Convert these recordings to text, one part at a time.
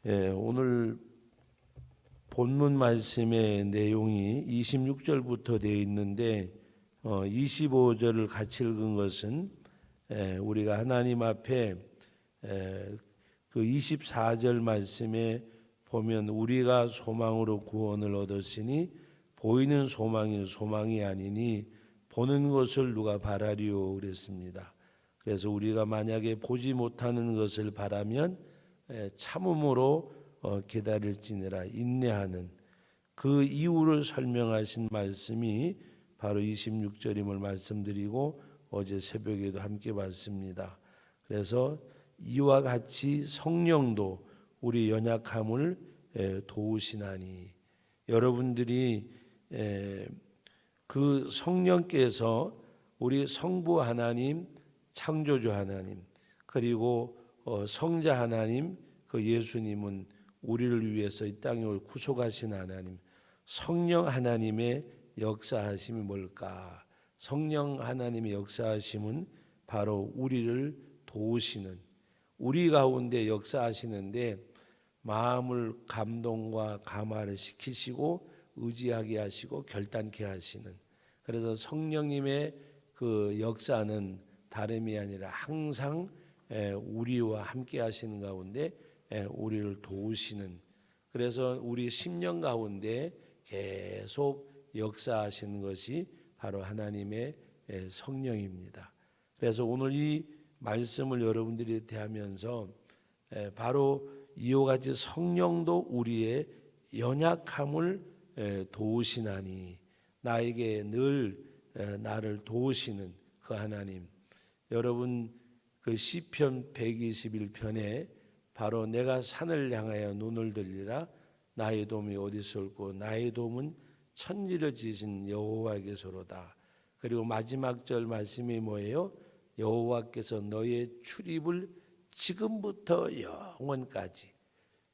오늘 본문 말씀의 내용이 26절부터 되어 있는데 25절을 같이 읽은 것은 우리가 하나님 앞에 그 24절 말씀에 보면 우리가 소망으로 구원을 얻었으니 보이는 소망이 소망이 아니니 보는 것을 누가 바라리요 그랬습니다. 그래서 우리가 만약에 보지 못하는 것을 바라면 참음으로 기다릴지니라 인내하는 그 이유를 설명하신 말씀이 바로 26절임을 말씀드리고 어제 새벽에도 함께 봤습니다. 그래서 이와 같이 성령도 우리 연약함을 도우시나니 여러분들이 그 성령께서 우리 성부 하나님, 창조주 하나님 그리고 성자 하나님 그 예수님은 우리를 위해서 이 땅에 올 구속하신 하나님 성령 하나님의 역사하심이 뭘까? 성령 하나님의 역사하심은 바로 우리를 도우시는 우리 가운데 역사하시는데 마음을 감동과 감화를 시키시고 의지하게 하시고 결단케 하시는 그래서 성령님의 그 역사는 다름이 아니라 항상 우리와 함께 하시는 가운데 우리를 도우시는 그래서 우리 심령 가운데 계속 역사하시는 것이 바로 하나님의 성령입니다. 그래서 오늘 이 말씀을 여러분들이 대하면서 바로 이와 같이 성령도 우리의 연약함을 도우시나니 나에게 늘 나를 도우시는 그 하나님 여러분 그 시편 121편에 바로 내가 산을 향하여 눈을 들리라 나의 도움이 어디서 올고 나의 도움은 천지를 지으신 여호와께서로다. 그리고 마지막 절 말씀이 뭐예요? 여호와께서 너의 출입을 지금부터 영원까지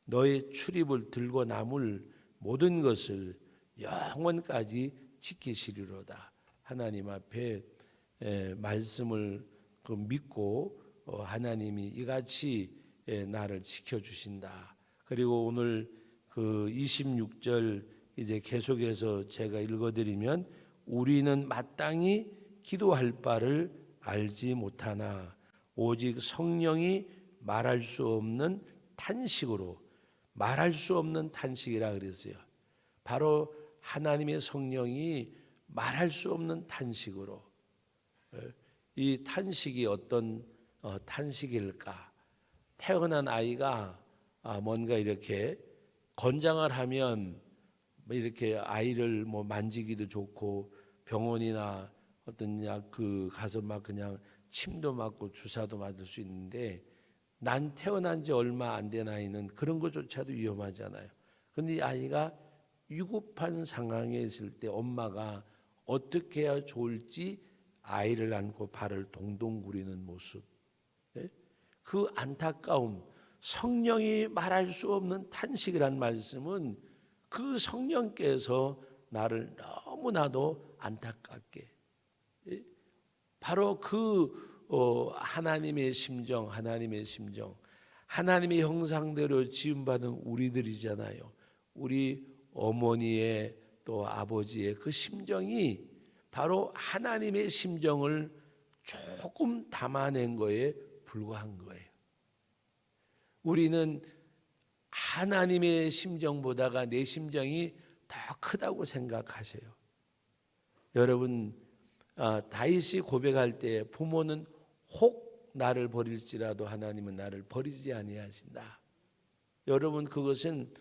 너의 출입을 들고 남을 모든 것을 영원까지 지키시리로다. 하나님 앞에 말씀을 믿고 하나님이 이같이 나를 지켜주신다. 그리고 오늘 그 26절 이제 계속해서 제가 읽어드리면 우리는 마땅히 기도할 바를 알지 못하나 오직 성령이 말할 수 없는 탄식으로 말할 수 없는 탄식이라 그랬어요. 바로 하나님의 성령이 말할 수 없는 탄식으로 이 탄식이 어떤 탄식일까? 태어난 아이가 뭔가 이렇게 건장을 하면 이렇게 아이를 뭐 만지기도 좋고 병원이나 어떤 약 그 가서 막 그냥 침도 맞고 주사도 맞을 수 있는데 난 태어난 지 얼마 안 된 아이는 그런 것조차도 위험하잖아요. 그런데 이 아이가 위급한 상황에 있을 때 엄마가 어떻게 해야 좋을지 아이를 안고 발을 동동 구리는 모습 그 안타까움 성령이 말할 수 없는 탄식이란 말씀은 그 성령께서 나를 너무나도 안타깝게 바로 그 하나님의 심정 하나님의 형상대로 지음받은 우리들이잖아요. 우리 어머니의 또 아버지의 그 심정이 바로 하나님의 심정을 조금 담아낸 거에 불과한 거예요. 우리는 하나님의 심정보다가 내 심정이 더 크다고 생각하세요. 여러분 다윗이 고백할 때 부모는 혹 나를 버릴지라도 하나님은 나를 버리지 아니하신다. 여러분 그것은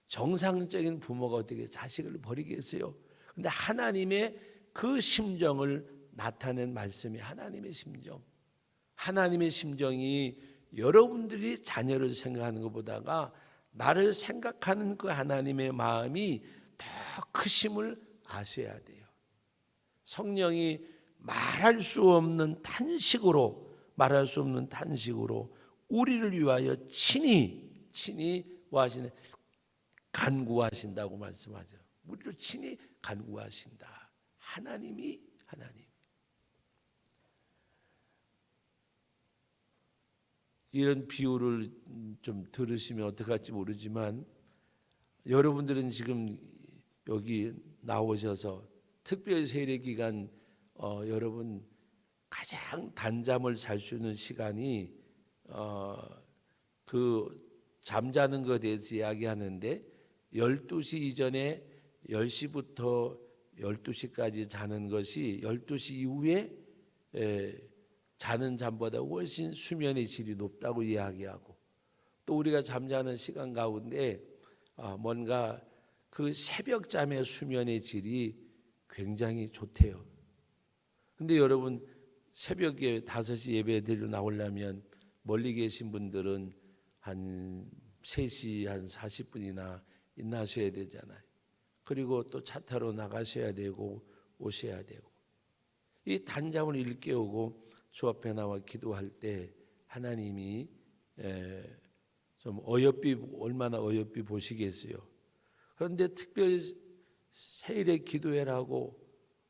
정상적인 부모가 어떻게 자식을 버리겠어요? 근데 하나님의 그 심정을 나타낸 말씀이 하나님의 심정. 하나님의 심정이 여러분들이 자녀를 생각하는 것보다가 나를 생각하는 그 하나님의 마음이 더 크심을 아셔야 돼요. 성령이 말할 수 없는 탄식으로 우리를 위하여 친히 와시네 간구하신다고 말씀하죠. 우리를 친히 간구하신다. 하나님. 이런 비유를 좀 들으시면 어떡할지 모르지만 여러분들은 지금 여기 나오셔서 특별 세례 기간 여러분 가장 단잠을 잘 수 있는 시간이 그 잠자는 것에 대해서 이야기하는데 12시 이전에 10시부터 12시까지 자는 것이 12시 이후에 자는 잠보다 훨씬 수면의 질이 높다고 이야기하고, 또 우리가 잠자는 시간 가운데 뭔가 그 새벽잠의 수면의 질이 굉장히 좋대요. 근데 여러분 새벽에 5시 예배 드리러 나오려면 멀리 계신 분들은 한 3시 한 40분이나 일어나셔야 되잖아요. 그리고 또 차 타러 나가셔야 되고 오셔야 되고, 이 단잠을 일깨우고 주 앞에 나와 기도할 때 하나님이 좀 얼마나 어여삐 보시겠어요. 그런데 특별히 세일에 기도해라고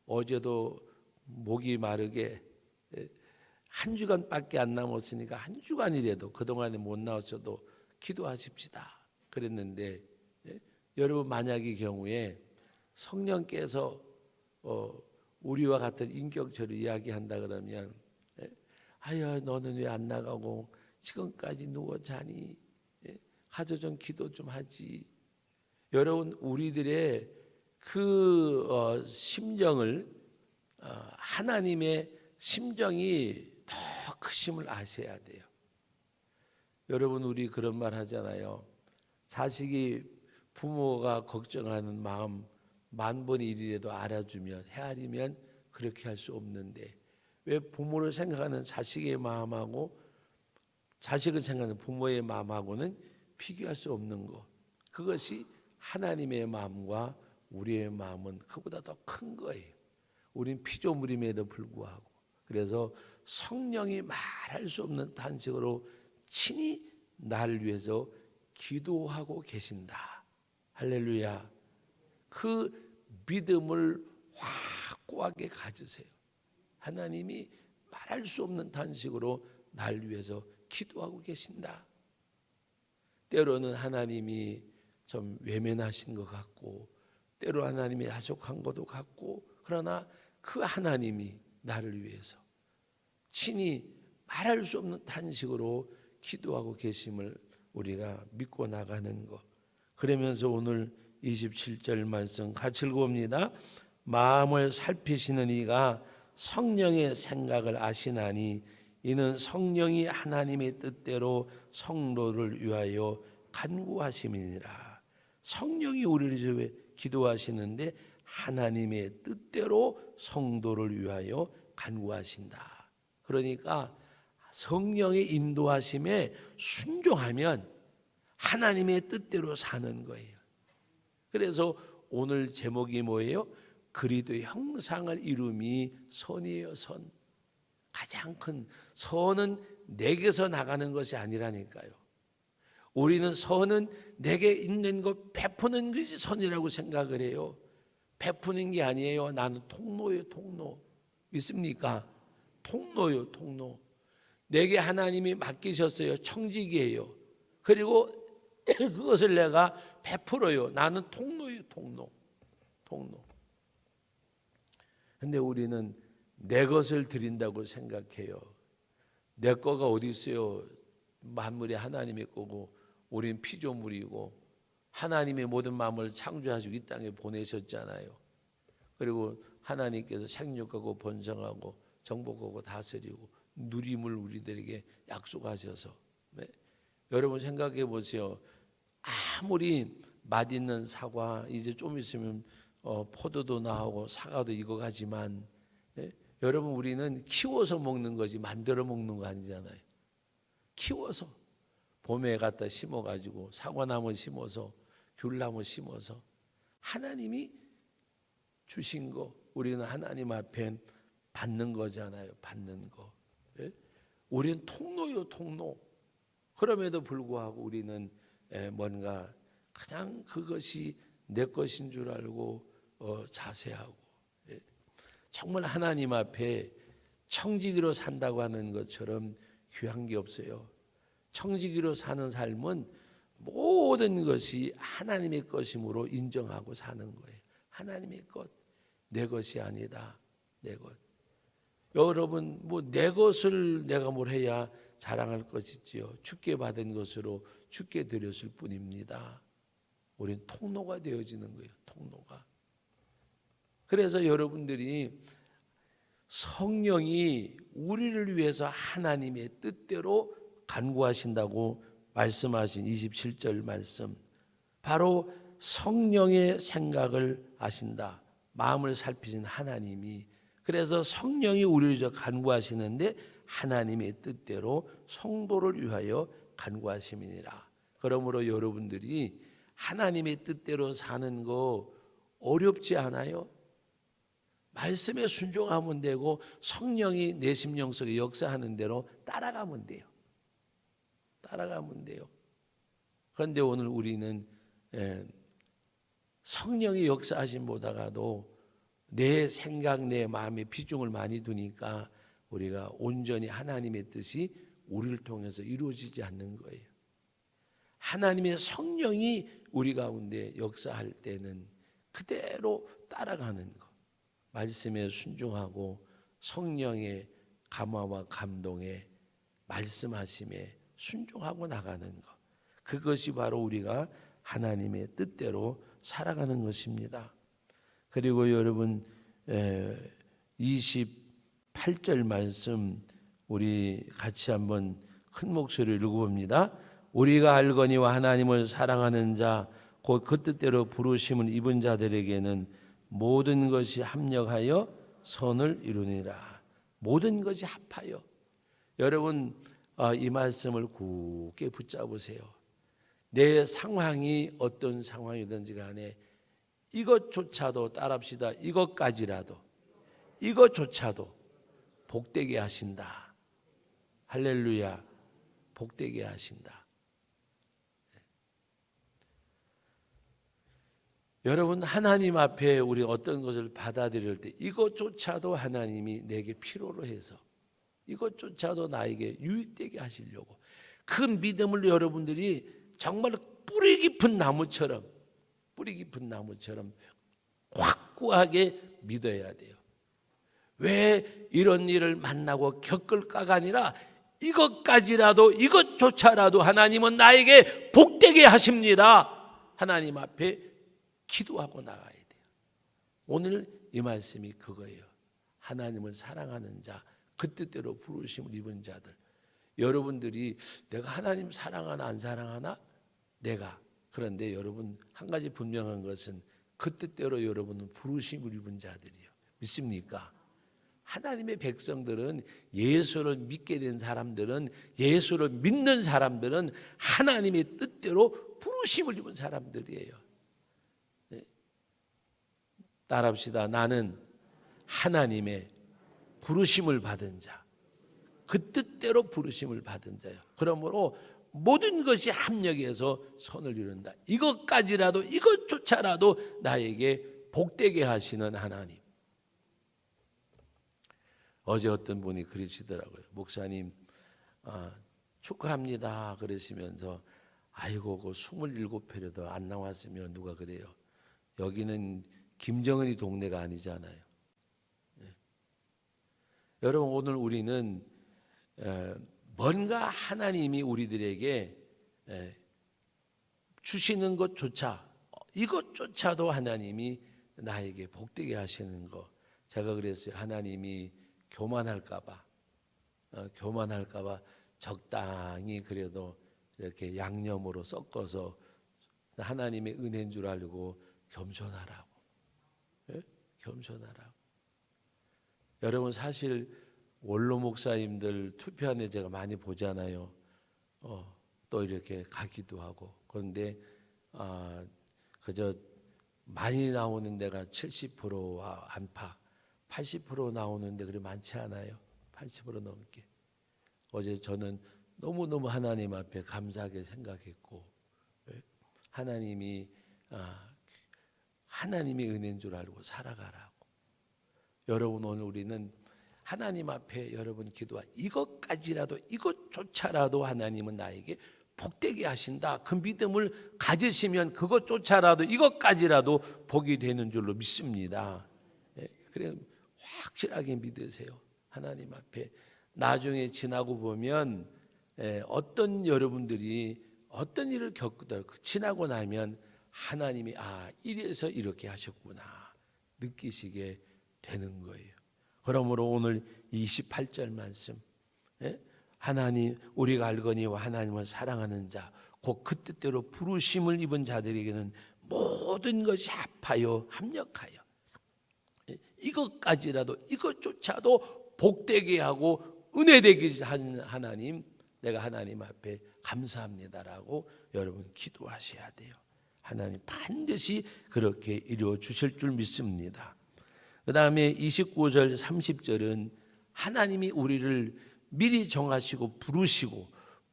어제도 목이 마르게 한 주간밖에 안 남았으니까 한 주간이라도 그동안에 못 나오셔도 기도하십시다 그랬는데, 여러분 만약의 경우에 성령께서 우리와 같은 인격체로 이야기한다 그러면 아야 너는 왜 안 나가고 지금까지 누워 자니? 가서 좀 기도 좀 하지. 여러분 우리들의 그 심정을 하나님의 심정이 더 크심을 아셔야 돼요. 여러분 우리 그런 말 하잖아요. 자식이 부모가 걱정하는 마음 만분의 1이라도 알아주면 헤아리면 그렇게 할 수 없는데, 왜 부모를 생각하는 자식의 마음하고 자식을 생각하는 부모의 마음하고는 비교할 수 없는 것, 그것이 하나님의 마음과 우리의 마음은 그보다 더 큰 거예요. 우린 피조물임에도 불구하고. 그래서 성령이 말할 수 없는 단식으로 친히 나를 위해서 기도하고 계신다. 할렐루야. 그 믿음을 확고하게 가지세요. 하나님이 말할 수 없는 단식으로 나를 위해서 기도하고 계신다. 때로는 하나님이 좀 외면하신 것 같고, 때로 하나님이 야속한 것도 같고, 그러나 그 하나님이 나를 위해서 친히 말할 수 없는 탄식으로 기도하고 계심을 우리가 믿고 나가는 것. 그러면서 오늘 27절 말씀 같이 읽어봅니다. 마음을 살피시는 이가 성령의 생각을 아시나니 이는 성령이 하나님의 뜻대로 성도를 위하여 간구하심이니라. 성령이 우리를 위해 기도하시는데 하나님의 뜻대로 성도를 위하여 간구하신다. 그러니까 성령의 인도하심에 순종하면 하나님의 뜻대로 사는 거예요. 그래서 오늘 제목이 뭐예요? 그리스도의 형상을 이룸이 선이에요. 선. 가장 큰 선은 내게서 나가는 것이 아니라니까요. 우리는 선은 내게 있는 것 베푸는 것이 선이라고 생각을 해요. 베푸는 게 아니에요. 나는 통로예요. 통로. 믿습니까? 통로요. 통로. 내게 하나님이 맡기셨어요. 청지기예요. 그리고 그것을 내가 베풀어요. 나는 통로예요. 통로. 통로. 근데 우리는 내 것을 드린다고 생각해요. 내 거가 어디 있어요? 만물이 하나님의 거고 우린 피조물이고 하나님의 모든 마음을 창조하시고 이 땅에 보내셨잖아요. 그리고 하나님께서 생육하고 번성하고 정복하고 다스리고 누림을 우리들에게 약속하셔서, 네? 여러분 생각해 보세요. 아무리 맛있는 사과, 이제 좀 있으면 포도도 나오고 사과도 익어가지만, 네? 여러분 우리는 키워서 먹는 거지 만들어 먹는 거 아니잖아요. 키워서 봄에 갖다 심어가지고 사과나무 심어서 귤나무 심어서 하나님이 주신 거 우리는 하나님 앞에 받는 거잖아요. 받는 거. 예? 우리는 통로요. 통로. 그럼에도 불구하고 우리는 뭔가 그냥 그것이 내 것인 줄 알고 자세하고, 예? 정말 하나님 앞에 청지기로 산다고 하는 것처럼 귀한 게 없어요. 청지기로 사는 삶은 모든 것이 하나님의 것임으로 인정하고 사는 거예요. 하나님의 것, 내 것이 아니다. 내 것. 여러분, 뭐 내 것을 내가 뭘 해야 자랑할 것이지요. 주께 받은 것으로 주께 드렸을 뿐입니다. 우리는 통로가 되어지는 거예요. 통로가. 그래서 여러분들이 성령이 우리를 위해서 하나님의 뜻대로 간구하신다고 말씀하신 27절 말씀, 바로 성령의 생각을 아신다. 마음을 살피신 하나님이, 그래서 성령이 우리를 위해서 간구하시는데 하나님의 뜻대로 성도를 위하여 간구하심이니라. 그러므로 여러분들이 하나님의 뜻대로 사는 거 어렵지 않아요? 말씀에 순종하면 되고 성령이 내 심령 속에 역사하는 대로 따라가면 돼요. 따라가면 돼요. 그런데 오늘 우리는 성령이 역사하심 보다가도 내 생각, 내 마음에 비중을 많이 두니까 우리가 온전히 하나님의 뜻이 우리를 통해서 이루어지지 않는 거예요. 하나님의 성령이 우리 가운데 역사할 때는 그대로 따라가는 것, 말씀에 순종하고 성령의 감화와 감동에 말씀하심에 순종하고 나가는 것, 그것이 바로 우리가 하나님의 뜻대로 살아가는 것입니다. 그리고 여러분 28절 말씀 우리 같이 한번 큰 목소리로 읽어봅니다. 우리가 알거니와 하나님을 사랑하는 자 곧 그 뜻대로 부르심을 입은 자들에게는 모든 것이 합력하여 선을 이루니라. 모든 것이 합하여. 여러분 이 말씀을 굳게 붙잡으세요. 내 상황이 어떤 상황이든지 간에 이것조차도 따라합시다. 이것조차도 복되게 하신다. 할렐루야. 복되게 하신다. 여러분, 하나님 앞에 우리 어떤 것을 받아들일 때 이것조차도 하나님이 내게 필요로 해서 이것조차도 나에게 유익되게 하시려고, 그 믿음을 여러분들이 정말 뿌리 깊은 나무처럼 확고하게 믿어야 돼요. 왜 이런 일을 만나고 겪을까가 아니라 이것조차라도 하나님은 나에게 복되게 하십니다. 하나님 앞에 기도하고 나가야 돼요. 오늘 이 말씀이 그거예요. 하나님을 사랑하는 자, 그 뜻대로 부르심을 입은 자들. 여러분들이 내가 하나님 사랑하나 안 사랑하나? 그런데 여러분 한 가지 분명한 것은 그 뜻대로 여러분은 부르심을 입은 자들이요. 믿습니까? 하나님의 백성들은, 예수를 믿게 된 사람들은, 예수를 믿는 사람들은 하나님의 뜻대로 부르심을 입은 사람들이에요. 따라합시다. 나는 하나님의 부르심을 받은 자, 그 뜻대로 부르심을 받은 자요. 그러므로 모든 것이 합력해서 선을 이룬다. 이것조차라도 나에게 복되게 하시는 하나님. 어제 어떤 분이 그러시더라고요. 목사님 축하합니다 그러시면서, 아이고 그 27회라도 안 나왔으면 누가 그래요. 여기는 김정은이 동네가 아니잖아요. 여러분, 오늘 우리는 뭔가 하나님이 우리들에게 주시는 것조차, 이것조차도 하나님이 나에게 복되게 하시는 것. 제가 그랬어요. 하나님이 교만할까봐 적당히 그래도 이렇게 양념으로 섞어서 하나님의 은혜인 줄 알고 겸손하라고. 겸손하라고. 여러분, 사실 원로 목사님들 투표하는 데 제가 많이 보잖아요. 또 이렇게 가기도 하고. 그런데 그저 많이 나오는 데가 70% 안팎, 80% 나오는데 그리 많지 않아요. 80% 넘게. 어제 저는 너무너무 하나님 앞에 감사하게 생각했고, 하나님이 하나님의 은혜인 줄 알고 살아가라고. 여러분, 오늘 우리는 하나님 앞에 여러분 기도하 이것까지라도 이것조차라도 하나님은 나에게 복되게 하신다. 그 믿음을 가지시면 그것조차라도 이것까지라도 복이 되는 줄로 믿습니다. 그래 확실하게 믿으세요. 하나님 앞에 나중에 지나고 보면 어떤 여러분들이 어떤 일을 겪다 지나고 나면 하나님이 이래서 이렇게 하셨구나 느끼시게 되는 거예요. 그러므로 오늘 28절 말씀 하나님 우리가 알거니와 하나님을 사랑하는 자 곧 그 뜻대로 부르심을 입은 자들에게는 모든 것이 합하여 합력하여 이것까지라도 이것조차도 복되게 하고 은혜되게 하는 하나님 내가 하나님 앞에 감사합니다라고 여러분 기도하셔야 돼요. 하나님 반드시 그렇게 이루어 주실 줄 믿습니다. 그 다음에 29절 30절은 하나님이 우리를 미리 정하시고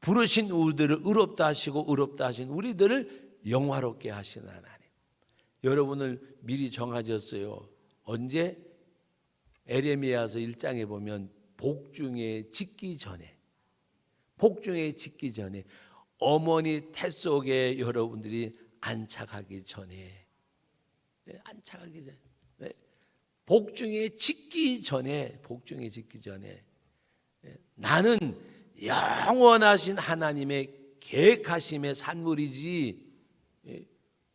부르신 우리들을 의롭다 하시고 의롭다 하신 우리들을 영화롭게 하신 하나님. 여러분을 미리 정하셨어요. 언제? 에레미야서 1장에 보면 복중에 짓기 전에 어머니 태 속에 여러분들이 안착하기 전에 복중에 짓기 전에 나는 영원하신 하나님의 계획하심의 산물이지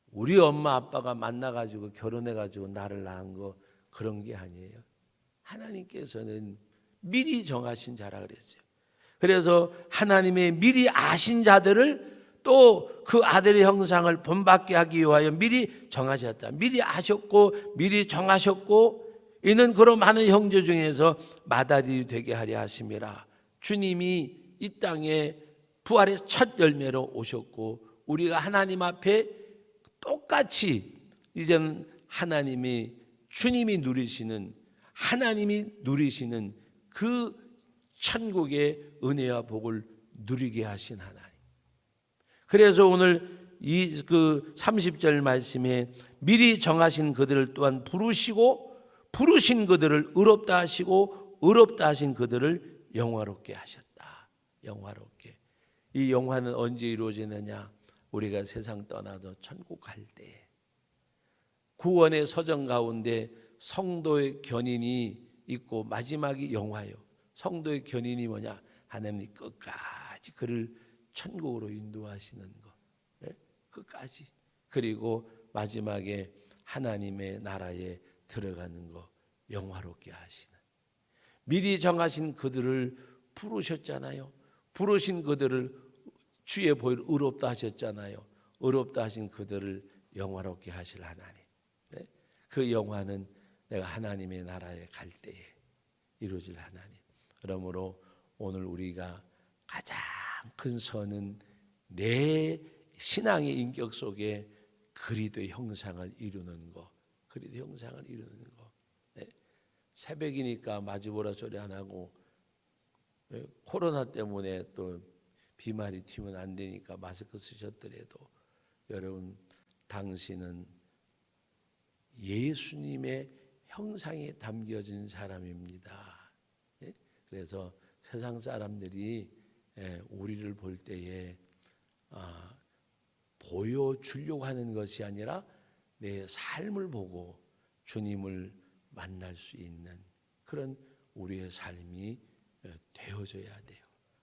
우리 엄마 아빠가 만나가지고 결혼해가지고 나를 낳은 거 그런 게 아니에요. 하나님께서는 미리 정하신 자라 그랬어요. 그래서 하나님의 미리 아신 자들을 또 그 아들의 형상을 본받게 하기 위하여 미리 정하셨다. 미리 아셨고 미리 정하셨고 이는 그런 많은 형제 중에서 맏아들이 되게 하려 하심이라. 주님이 이 땅에 부활의 첫 열매로 오셨고 우리가 하나님 앞에 똑같이 이제는 주님이 누리시는 그 천국의 은혜와 복을 누리게 하신 하나님. 그래서 오늘 이 30절 말씀에 미리 정하신 그들을 또한 부르신 그들을 의롭다 하시고 의롭다 하신 그들을 영화롭게 하셨다. 영화롭게. 이 영화는 언제 이루어지느냐? 우리가 세상 떠나서 천국 갈 때. 구원의 서정 가운데 성도의 견인이 있고 마지막이 영화요. 성도의 견인이 뭐냐? 하나님이 끝까지 그를 천국으로 인도하시는 것. 끝까지. 그리고 마지막에 하나님의 나라에 들어가는 것. 영화롭게 하시는. 미리 정하신 그들을 부르셨잖아요. 부르신 그들을 주의 보혈 의롭다 하셨잖아요. 의롭다 하신 그들을 영화롭게 하실 하나님. 그 영화는 내가 하나님의 나라에 갈 때에 이루어질 하나님. 그러므로 오늘 우리가 가장 큰 선은 내 신앙의 인격 속에 그리스도의 형상을 이루는 것. 그리스도의 형상을 이루는 것. 새벽이니까 마주보라 소리 안 하고 코로나 때문에 또 비말이 튀면 안 되니까 마스크 쓰셨더라도 여러분 당신은 예수님의 형상에 담겨진 사람입니다. 그래서 세상 사람들이 우리를 볼 때에 보여주려고 하는 것이 아니라 내 삶을 보고 주님을 만날 수 있는 그런 우리의 삶이 되어져야 돼요.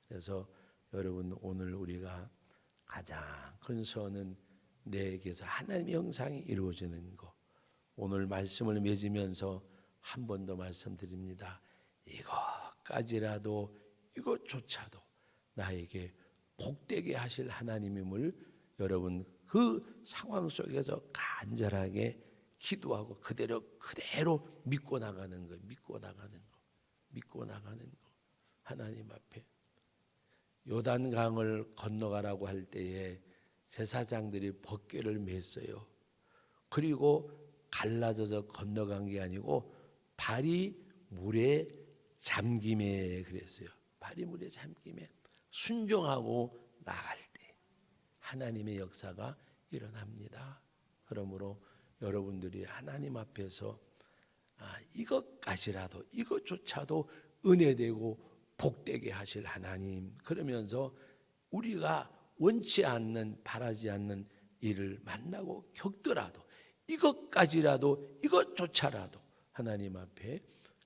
그래서 여러분 오늘 우리가 가장 큰 선은 내게서 하나님의 형상이 이루어지는 것. 오늘 말씀을 맺으면서 한 번 더 말씀드립니다. 이것까지라도 이것조차도 나에게 복되게 하실 하나님임을 여러분 그 상황 속에서 간절하게 기도하고 그대로 믿고 나가는 거. 하나님 앞에 요단강을 건너가라고 할 때에 제사장들이 벗개를 맸어요. 그리고 갈라져서 건너간 게 아니고 발이 물에 잠김에 그랬어요. 발이 물에 잠김에 순종하고 나갈 때 하나님의 역사가 일어납니다. 그러므로 여러분들이 하나님 앞에서 이것까지라도 이것조차도 은혜되고 복되게 하실 하나님, 그러면서 우리가 원치 않는, 바라지 않는 일을 만나고 겪더라도 이것까지라도, 이것조차라도 하나님 앞에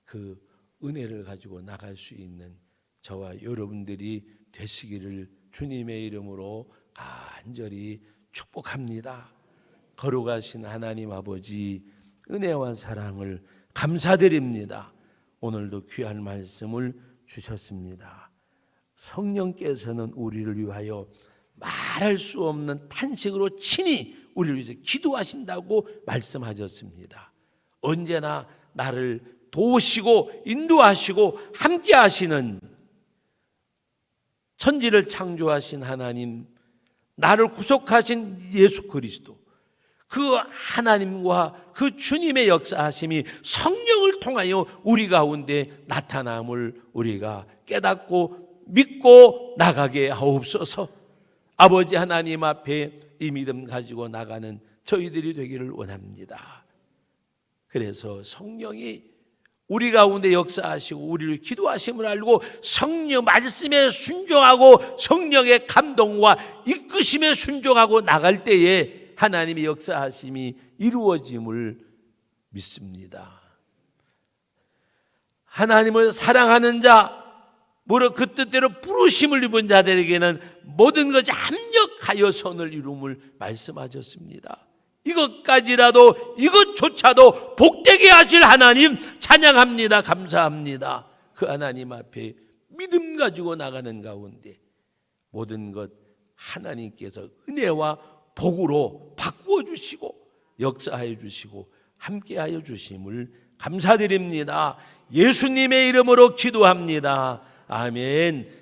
그 은혜를 가지고 나갈 수 있는 저와 여러분들이 되시기를 주님의 이름으로 간절히 축복합니다. 거룩하신 하나님 아버지, 은혜와 사랑을 감사드립니다. 오늘도 귀한 말씀을 주셨습니다. 성령께서는 우리를 위하여 말할 수 없는 탄식으로 친히 우리를 위해서 기도하신다고 말씀하셨습니다. 언제나 나를 도우시고 인도하시고 함께 하시는 천지를 창조하신 하나님, 나를 구속하신 예수 그리스도, 그 하나님과 그 주님의 역사하심이 성령을 통하여 우리 가운데 나타남을 우리가 깨닫고 믿고 나가게 하옵소서. 아버지 하나님 앞에 이 믿음 가지고 나가는 저희들이 되기를 원합니다. 그래서 성령이 우리 가운데 역사하시고 우리를 기도하심을 알고 성령 말씀에 순종하고 성령의 감동과 이끄심에 순종하고 나갈 때에 하나님의 역사하심이 이루어짐을 믿습니다. 하나님을 사랑하는 자, 무릇 그 뜻대로 부르심을 입은 자들에게는 모든 것이 합력하여 선을 이룸을 말씀하셨습니다. 이것까지라도, 이것조차도 복되게 하실 하나님 찬양합니다. 감사합니다. 그 하나님 앞에 믿음 가지고 나가는 가운데 모든 것 하나님께서 은혜와 복으로 바꾸어 주시고 역사하여 주시고 함께하여 주심을 감사드립니다. 예수님의 이름으로 기도합니다. 아멘.